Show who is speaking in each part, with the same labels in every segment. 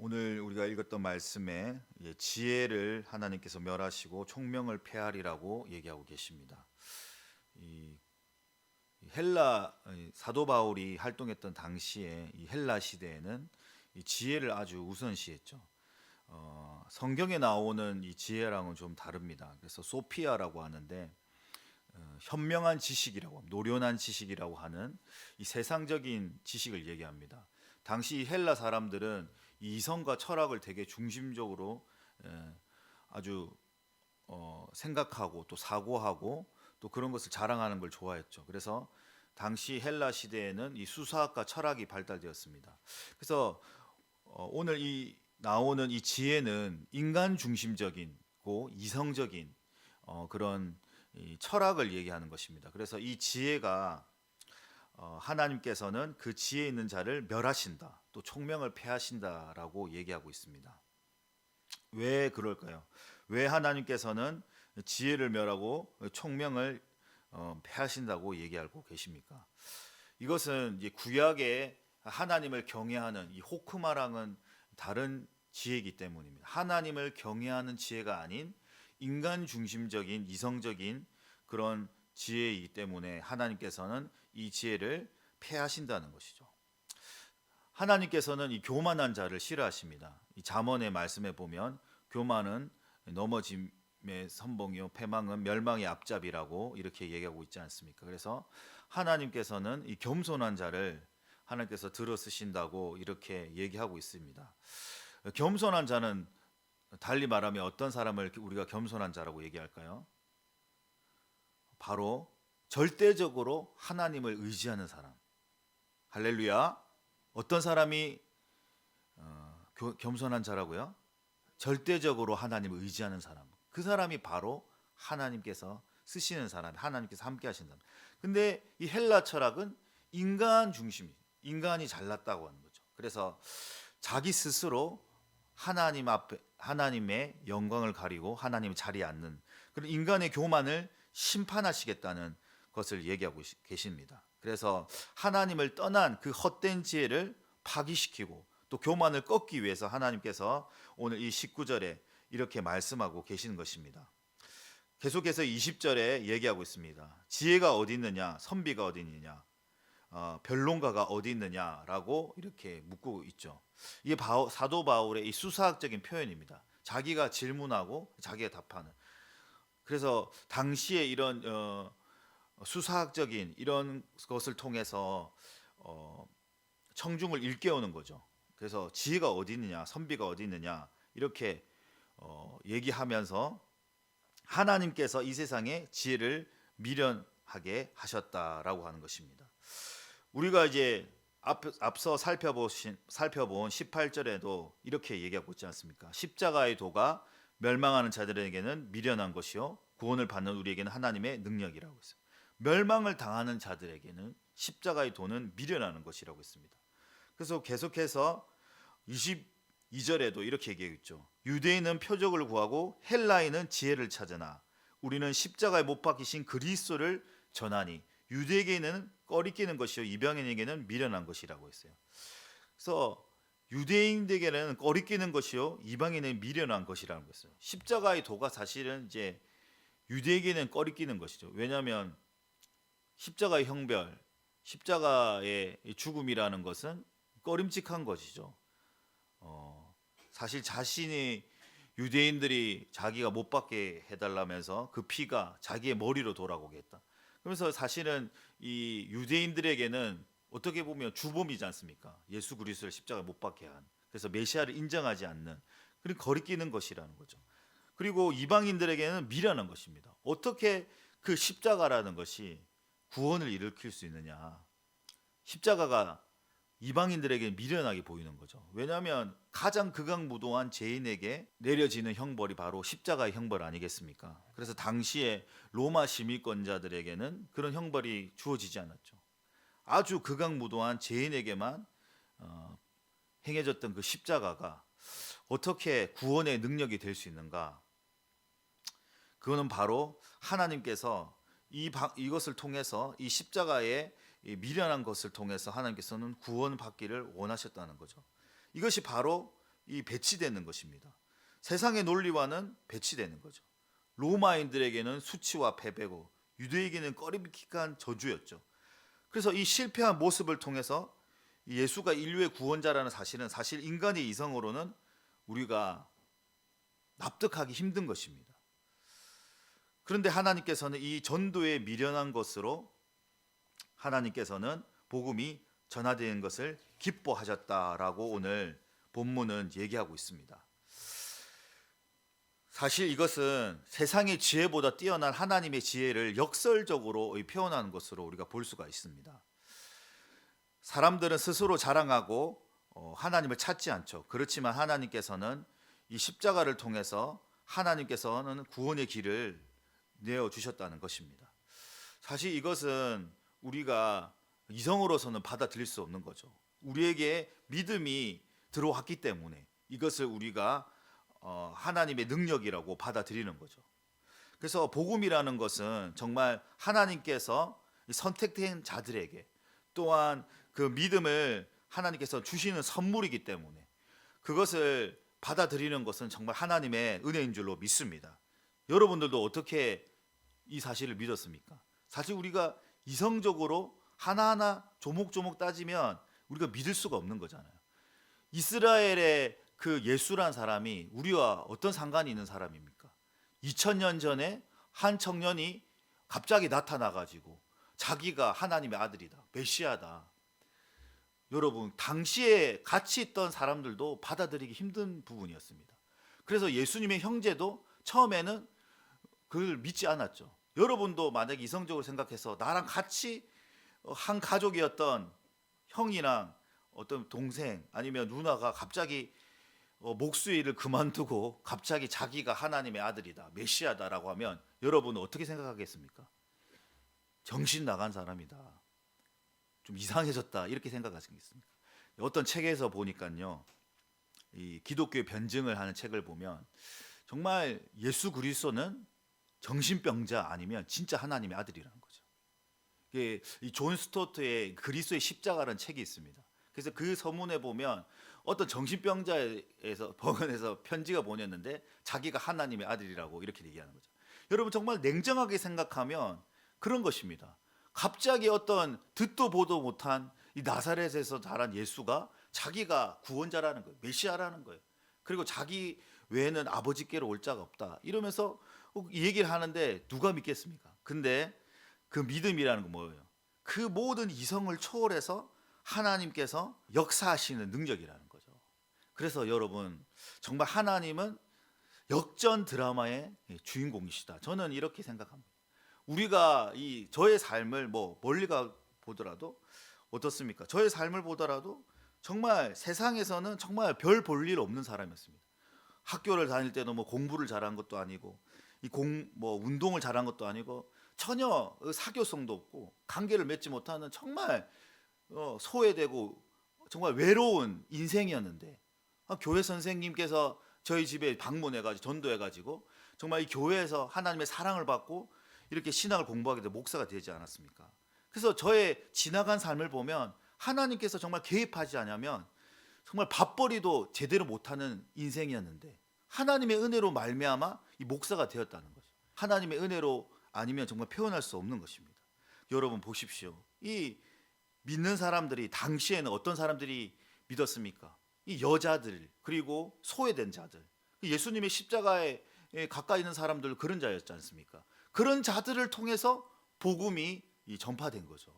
Speaker 1: 오늘 우리가 읽었던 말씀에 지혜를 하나님께서 멸하시고 총명을 폐하리라고 얘기하고 계십니다. 이 헬라 사도 바울이 활동했던 당시에 이 헬라 시대에는 이 지혜를 아주 우선시했죠. 성경에 나오는 이 지혜랑은 좀 다릅니다. 그래서 소피아라고 하는데 현명한 지식이라고 노련한 지식이라고 하는 이 세상적인 지식을 얘기합니다. 당시 헬라 사람들은 이성과 철학을 되게 중심적으로 아주 생각하고 또 사고하고 또 그런 것을 자랑하는 걸 좋아했죠. 그래서 당시 헬라 시대에는 이 수사학과 철학이 발달되었습니다. 그래서 오늘 이 나오는 이 지혜는 인간 중심적이고 이성적인 그런 이 철학을 얘기하는 것입니다. 그래서 이 지혜가 하나님께서는 그 지혜 있는 자를 멸하신다, 또 총명을 폐하신다라고 얘기하고 있습니다. 왜 그럴까요? 왜 하나님께서는 지혜를 멸하고 총명을 폐하신다고 얘기하고 계십니까? 이것은 이제 구약의 하나님을 경외하는 이 호크마랑은 다른 지혜이기 때문입니다. 하나님을 경외하는 지혜가 아닌 인간 중심적인 이성적인 그런 지혜이기 때문에 하나님께서는 이 지혜를 폐하신다는 것이죠. 하나님께서는 이 교만한 자를 싫어하십니다. 이 잠언의 말씀에 보면 교만은 넘어짐의 선봉이요 패망은 멸망의 앞잡이라고 이렇게 얘기하고 있지 않습니까? 그래서 하나님께서는 이 겸손한 자를 하나님께서 들어 쓰신다고 이렇게 얘기하고 있습니다. 겸손한 자는 달리 말하면 어떤 사람을 우리가 겸손한 자라고 얘기할까요? 바로 절대적으로 하나님을 의지하는 사람. 할렐루야. 어떤 사람이 겸손한 자라고요? 절대적으로 하나님을 의지하는 사람. 그 사람이 바로 하나님께서 쓰시는 사람, 하나님께서 함께 하신 사람. 근데 이 헬라 철학은 인간 중심이, 인간이 잘났다고 하는 거죠. 그래서 자기 스스로 하나님 앞에 하나님의 영광을 가리고 하나님의 자리에 앉는 그런 인간의 교만을 심판하시겠다는 것을 얘기하고 계십니다. 그래서 하나님을 떠난 그 헛된 지혜를 파기시키고 또 교만을 꺾기 위해서 하나님께서 오늘 이 19절에 이렇게 말씀하고 계시는 것입니다. 계속해서 20절에 얘기하고 있습니다. 지혜가 어디 있느냐, 선비가 어디 있느냐, 변론가가 어디 있느냐라고 이렇게 묻고 있죠. 이게 사도 바울의 이 수사학적인 표현입니다. 자기가 질문하고 자기가 답하는. 그래서 당시에 이런 수사학적인 이런 것을 통해서 청중을 일깨우는 거죠. 그래서 지혜가 어디 있느냐, 선비가 어디 있느냐 이렇게 얘기하면서 하나님께서 이 세상에 지혜를 미련하게 하셨다라고 하는 것입니다. 우리가 이제 앞서 살펴본 18절에도 이렇게 얘기하고 있지 않습니까? 십자가의 도가 멸망하는 자들에게는 미련한 것이요 구원을 받는 우리에게는 하나님의 능력이라고 했어요. 멸망을 당하는 자들에게는 십자가의 도는 미련하는 것이라고 했습니다. 그래서 계속해서 22절에도 이렇게 얘기했죠. 유대인은 표적을 구하고 헬라인은 지혜를 찾으나 우리는 십자가에 못 박히신 그리스도를 전하니 유대인에게는 꺼리끼는 것이요 이방인에게는 미련한 것이라고 했어요. 그래서 유대인에게는 꺼리끼는 것이요 이방인에게는 미련한 것이라는 것이었어요. 십자가의 도가 사실은 이제 유대에게는 꺼리끼는 것이죠. 왜냐하면 십자가의 형벌, 십자가의 죽음이라는 것은 꺼림칙한 것이죠. 사실 자신이 유대인들이 자기가 못 받게 해달라면서 그 피가 자기의 머리로 돌아오겠다. 그래서 사실은 이 유대인들에게는 어떻게 보면 주범이지 않습니까? 예수 그리스도를 십자가에 못 박게 한. 그래서 메시아를 인정하지 않는 그런 거리끼는 것이라는 거죠. 그리고 이방인들에게는 미련한 것입니다. 어떻게 그 십자가라는 것이 구원을 일으킬 수 있느냐? 십자가가 이방인들에게 미련하게 보이는 거죠. 왜냐하면 가장 극악무도한 죄인에게 내려지는 형벌이 바로 십자가의 형벌 아니겠습니까? 그래서 당시에 로마 시민권자들에게는 그런 형벌이 주어지지 않았죠. 아주 극악무도한 죄인에게만 행해졌던 그 십자가가 어떻게 구원의 능력이 될 수 있는가? 그거는 바로 하나님께서 이것을 통해서 이 십자가의 미련한 것을 통해서 하나님께서는 구원받기를 원하셨다는 거죠. 이것이 바로 이 배치되는 것입니다. 세상의 논리와는 배치되는 거죠. 로마인들에게는 수치와 패배고 유대에게는 꺼림칙한 저주였죠. 그래서 이 실패한 모습을 통해서 예수가 인류의 구원자라는 사실은 사실 인간의 이성으로는 우리가 납득하기 힘든 것입니다. 그런데 하나님께서는 이 전도에 미련한 것으로 하나님께서는 복음이 전하되는 것을 기뻐하셨다라고 오늘 본문은 얘기하고 있습니다. 사실 이것은 세상의 지혜보다 뛰어난 하나님의 지혜를 역설적으로 표현하는 것으로 우리가 볼 수가 있습니다. 사람들은 스스로 자랑하고 하나님을 찾지 않죠. 그렇지만 하나님께서는 이 십자가를 통해서 하나님께서는 구원의 길을 내어주셨다는 것입니다. 사실 이것은 우리가 이성으로서는 받아들일 수 없는 거죠. 우리에게 믿음이 들어왔기 때문에 이것을 우리가 하나님의 능력이라고 받아들이는 거죠. 그래서 복음이라는 것은 정말 하나님께서 선택된 자들에게 또한 그 믿음을 하나님께서 주시는 선물이기 때문에 그것을 받아들이는 것은 정말 하나님의 은혜인 줄로 믿습니다. 여러분들도 어떻게 이 사실을 믿었습니까? 사실 우리가 이성적으로 하나하나 조목조목 따지면 우리가 믿을 수가 없는 거잖아요. 이스라엘의 그 예수란 사람이 우리와 어떤 상관이 있는 사람입니까? 2000년 전에 한 청년이 갑자기 나타나가지고 자기가 하나님의 아들이다, 메시아다. 여러분, 당시에 같이 있던 사람들도 받아들이기 힘든 부분이었습니다. 그래서 예수님의 형제도 처음에는 그걸 믿지 않았죠. 여러분도 만약에 이성적으로 생각해서 나랑 같이 한 가족이었던 형이랑 어떤 동생 아니면 누나가 갑자기 목수의 일을 그만두고 갑자기 자기가 하나님의 아들이다, 메시아다라고 하면 여러분은 어떻게 생각하겠습니까? 정신 나간 사람이다, 좀 이상해졌다, 이렇게 생각하시겠습니까? 어떤 책에서 보니까요, 이 기독교의 변증을 하는 책을 보면 정말 예수 그리스도는 정신병자 아니면 진짜 하나님의 아들이라는 거죠. 이 존 스토트의 그리스도의 십자가라는 책이 있습니다. 그래서 그 서문에 보면 어떤 정신병자에서 병원에서 편지가 보냈는데 자기가 하나님의 아들이라고 이렇게 얘기하는 거죠. 여러분, 정말 냉정하게 생각하면 그런 것입니다. 갑자기 어떤 듣도 보도 못한 이 나사렛에서 자란 예수가 자기가 구원자라는 거예요, 메시아라는 거예요. 그리고 자기 외에는 아버지께로 올 자가 없다 이러면서 이 얘기를 하는데 누가 믿겠습니까? 근데 그 믿음이라는 건 뭐예요? 그 모든 이성을 초월해서 하나님께서 역사하시는 능력이라는 거죠. 그래서 여러분, 정말 하나님은 역전 드라마의 주인공이시다, 저는 이렇게 생각합니다. 우리가 저의 삶을 멀리 가 보더라도 어떻습니까? 저의 삶을 보더라도 정말 세상에서는 정말 별 볼 일 없는 사람이었습니다. 학교를 다닐 때도 공부를 잘한 것도 아니고 운동을 잘한 것도 아니고 전혀 사교성도 없고 관계를 맺지 못하는 정말 소외되고 정말 외로운 인생이었는데 교회 선생님께서 저희 집에 방문해가지고 전도해가지고 정말 이 교회에서 하나님의 사랑을 받고 이렇게 신학을 공부하게 돼 목사가 되지 않았습니까? 그래서 저의 지나간 삶을 보면 하나님께서 정말 개입하지 않으면 정말 밥벌이도 제대로 못하는 인생이었는데 하나님의 은혜로 말미암아 이 목사가 되었다는 거죠. 하나님의 은혜로 아니면 정말 표현할 수 없는 것입니다. 여러분 보십시오. 이 믿는 사람들이 당시에는 어떤 사람들이 믿었습니까? 이 여자들, 그리고 소외된 자들, 예수님의 십자가에 가까이 있는 사람들, 그런 자였지 않습니까? 그런 자들을 통해서 복음이 전파된 거죠.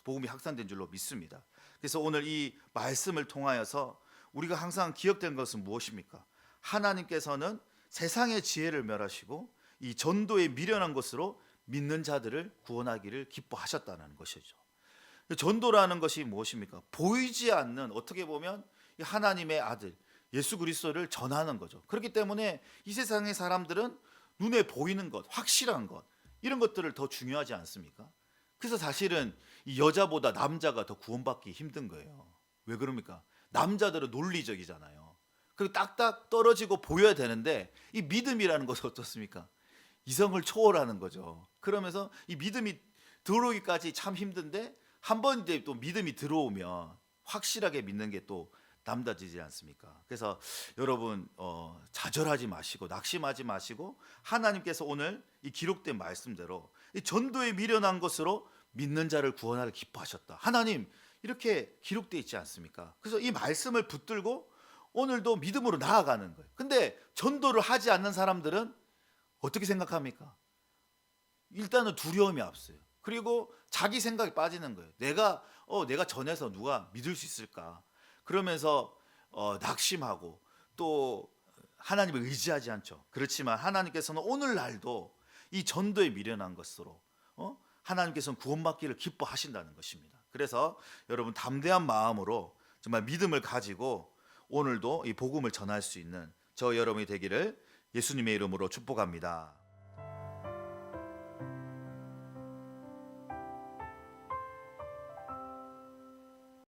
Speaker 1: 복음이 확산된 줄로 믿습니다. 그래서 오늘 이 말씀을 통하여서 우리가 항상 기억된 것은 무엇입니까? 하나님께서는 세상의 지혜를 멸하시고 이 전도에 미련한 것으로 믿는 자들을 구원하기를 기뻐하셨다는 것이죠. 전도라는 것이 무엇입니까? 보이지 않는, 어떻게 보면 하나님의 아들 예수 그리스도를 전하는 거죠. 그렇기 때문에 이 세상의 사람들은 눈에 보이는 것, 확실한 것, 이런 것들을 더 중요하지 않습니까? 그래서 사실은 이 여자보다 남자가 더 구원받기 힘든 거예요. 왜 그럽니까? 남자들은 논리적이잖아요. 그리고 딱딱 떨어지고 보여야 되는데 이 믿음이라는 것은 어떻습니까? 이성을 초월하는 거죠. 그러면서 이 믿음이 들어오기까지 참 힘든데 한 번 이제 또 믿음이 들어오면 확실하게 믿는 게 또 남다지지 않습니까? 그래서 여러분 좌절하지 마시고 낙심하지 마시고 하나님께서 오늘 이 기록된 말씀대로 이 전도에 미련한 것으로 믿는 자를 구원하를 기뻐하셨다. 하나님 이렇게 기록되어 있지 않습니까? 그래서 이 말씀을 붙들고 오늘도 믿음으로 나아가는 거예요. 근데 전도를 하지 않는 사람들은 어떻게 생각합니까? 일단은 두려움이 앞서요. 그리고 자기 생각에 빠지는 거예요. 내가 전해서 누가 믿을 수 있을까? 그러면서 낙심하고 또 하나님을 의지하지 않죠. 그렇지만 하나님께서는 오늘날도 이 전도에 미련한 것으로 하나님께서는 구원받기를 기뻐하신다는 것입니다. 그래서 여러분 담대한 마음으로 정말 믿음을 가지고 오늘도 이 복음을 전할 수 있는 저 여러분이 되기를 예수님의 이름으로 축복합니다.